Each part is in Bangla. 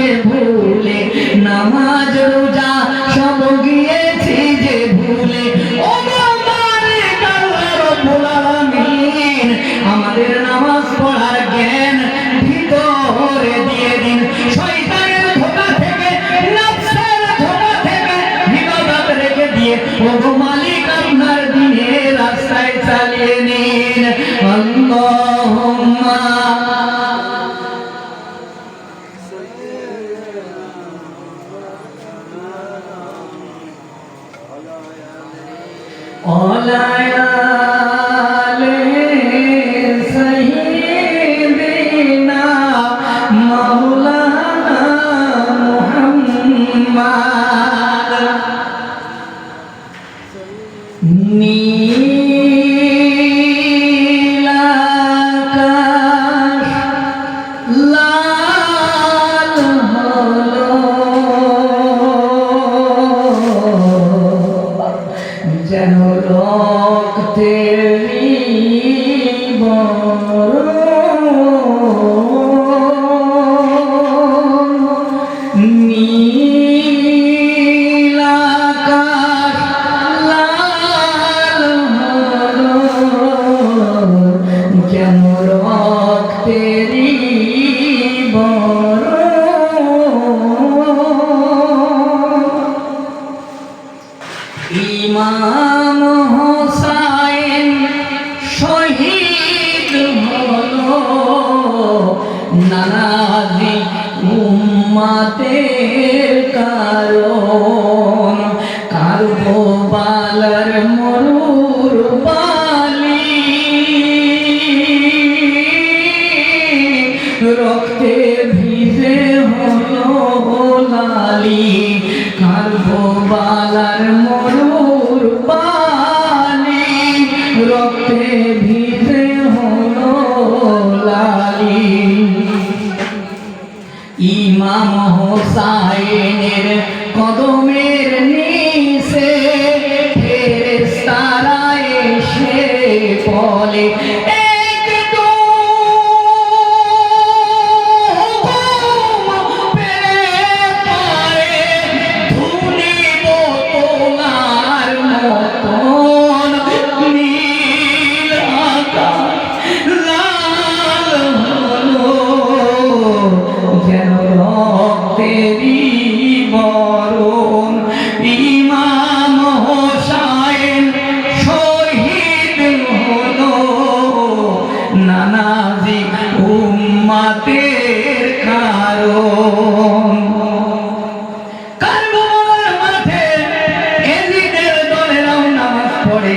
যে ভুলে, নামাজ রোজা সব গিয়েছি যে ভুলে। ও মালিক আল্লাহ রব্বুল আলামিন, আমাদের নামাজ পড়ার জ্ঞান ভিতরে দিয়ে দিন। শয়তানের ধোঁকা থেকে, নফসের ধোঁকা থেকে হিফাজত রেখে দিয়ে ও মালিক আপনার দ্বীনের রাস্তায় চালিয়ে নিন। আল্লাহুম্মা সাইয়্যিদিনা মাওলানা মুহাম্মদ। নীলাকাশ লাল হলো যেন রক্তের বরণ। নীলাকাশ লাল হলো যেন রক্তের বরণ। ইমাম হোসাইন শহীদ হলো, নানাজি উম্মতের কারণ। কারবালার মরুর বালি রক্তে ভিজে হলো লালি। কারবালার মরুর বালি রক্তে ভিজে হলো লালি। ইমাম হোসাইনের কদমের নিচে ফেরেশতারা এসে বলে, যেন রক্তেরই বরণ। ইমাম হোসাইন শহীদ হলো, নানাজি উম্মতের কারণ। কারবালার মাঠে এজিদের দলেরাও নামাজ পড়ে,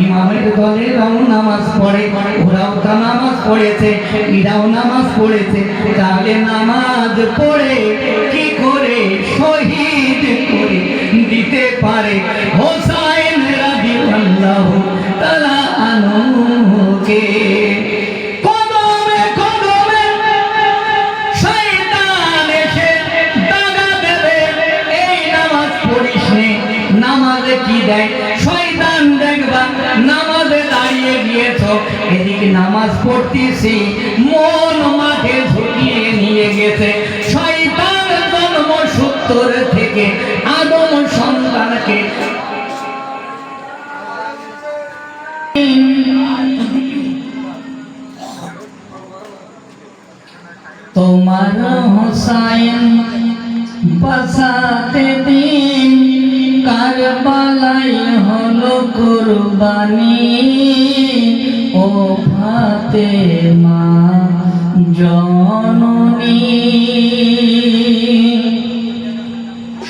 ইমামের দলেরাও নামাজ পড়ে। ওরাও তো নামাজ পড়েছে, এরাও নামাজ পড়েছে। তাহলে নামাজ পড়ে কি করে শহীদ করে দিতে পারে হোসাইন রাদিয়াল্লাহু তাআলা আনহুকে? কদমে কদমে শয়তান এসে দাগা দেবে, এই নামাজ পড়িস নে। নামাজে কি দেয় শয়তান? দেখবা নামাজে দাঁড়িয়ে গিয়েছ, এদিকে নামাজ পড়তেছি, মন মাঠে ঝুঁকিয়ে নিয়ে গেছে। শয়তান জন্মসূত্র থেকে আদম সন্তানকে তোমার হোসাইন বাঁচাতে দিন কারবালায় হলো কুরবানি। ও ফাতেমা জননী,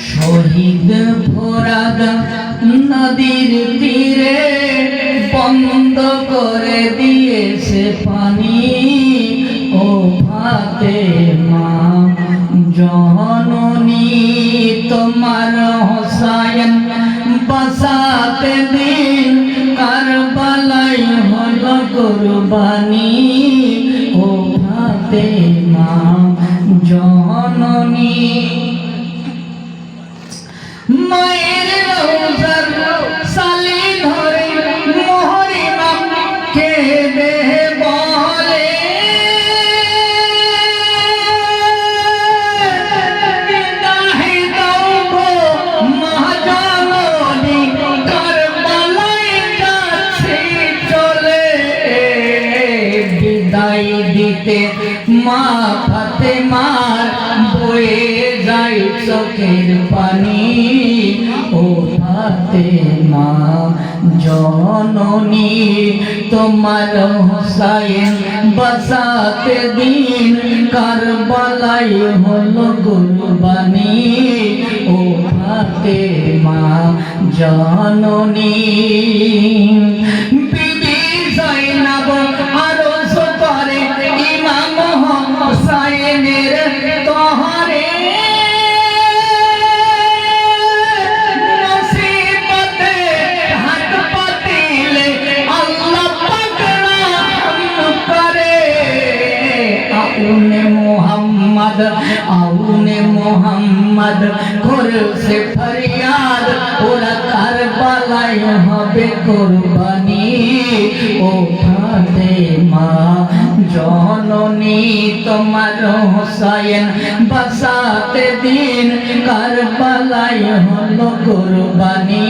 শহীদ ফোরাদ নদীর তীরে বন্ধ করে দিয়েছে পানি। ও ফাতেমা জননী, তোমার হোসাইন বাঁচাতে দিন কারবালায় হলো কুরবানি। ও ফাতেমা জননী, মায়ের রওজার সালি ধরে মোহরিমাম কেঁদে বলে, ফাতেমার বয়ে যায় চোখের পানি ও ফাতেমা জননী তোমার হোসাইন বাসাতে দিন কারবালায় হলো কুরবানি ও ফাতেমা জননী বিবি যায়নাব আরজ করে ইমাম হোসাইনের তহরে आऊने मोहम्मद खुर से फरियाद ओरा करबलाय हबे कुरबानी ओ फातेमा जननी तुम्हार हुसैन बसाते दिन करबलाय हलो कुरबानी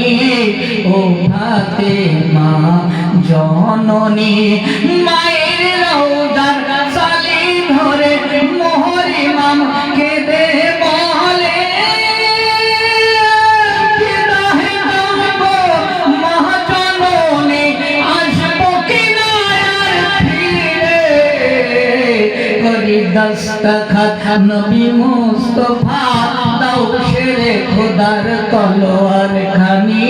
ओ फातेमा जननी माয়ের রওজার সালি ধরে মোহর ইমাম কেঁদে বলে বিদায় দেব মহাজননী আসবো কিনা আর ফিরে করি দস্তখত নবী মুস্তাফা দাও শেরে খোদার তলোয়ার খানি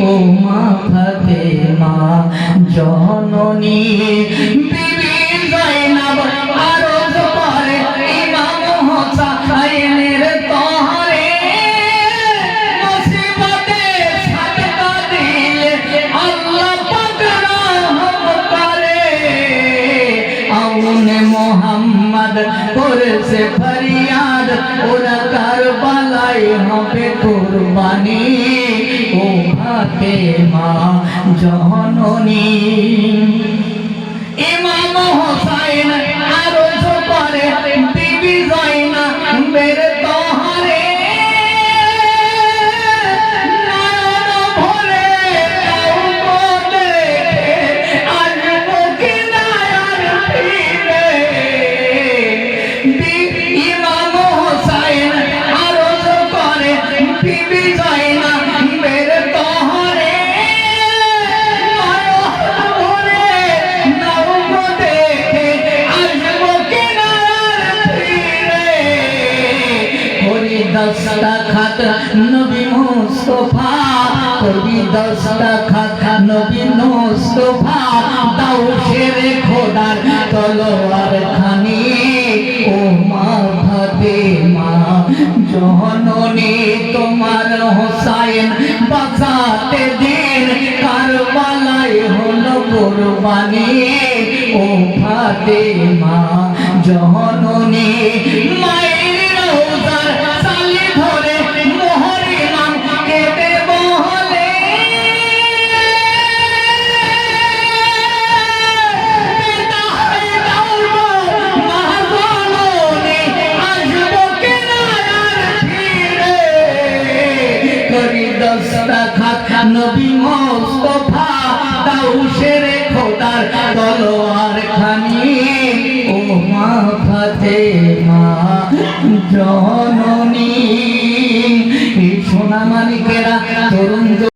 ও মা ফাতেমা জননী বিবি যায়নাব আরজ করে ইমাম হোসাইনের তহরে মুসিবতে সাদকা দিলে আল্লাহ পাক রহম করে আউনে মোহাম্মদ করেছে ফরিয়াদ ওরা কারবালায় হবে কুরবানি ও ফাতেমা জননী ইমাম হোসাইন আরজ করে বিবি যায়নাবের তহরে নয়ন ভরে কাউকে দেখে আসবো কিনা আর ফিরে ইমাম হোসাইন আরজ করে বিবি যায়নাবের তহরে दस्तखत नबी मुस्तफा करी दस्तखत नबी मुस्तफा दाও শেরে খোদার তলোয়ার খানি ও মা ফাতেমা জননী তোমার হোসাইন বাঁচাতে দিন কারবালায় হলো কুরবানি ও ফাতেমা জননী মায়ের রওজার সালি ধরে মোহর ইমাম কেঁদে বলে বিদায় দেব মহাজননী আসবো কিনা আর ফিরে করি দস্তখত নবী মুস্তাফা দাও শেরে খোদার তলোয়ার খানি ও মা ফাতেমা জননী সোনা মানিকেরা তরুণ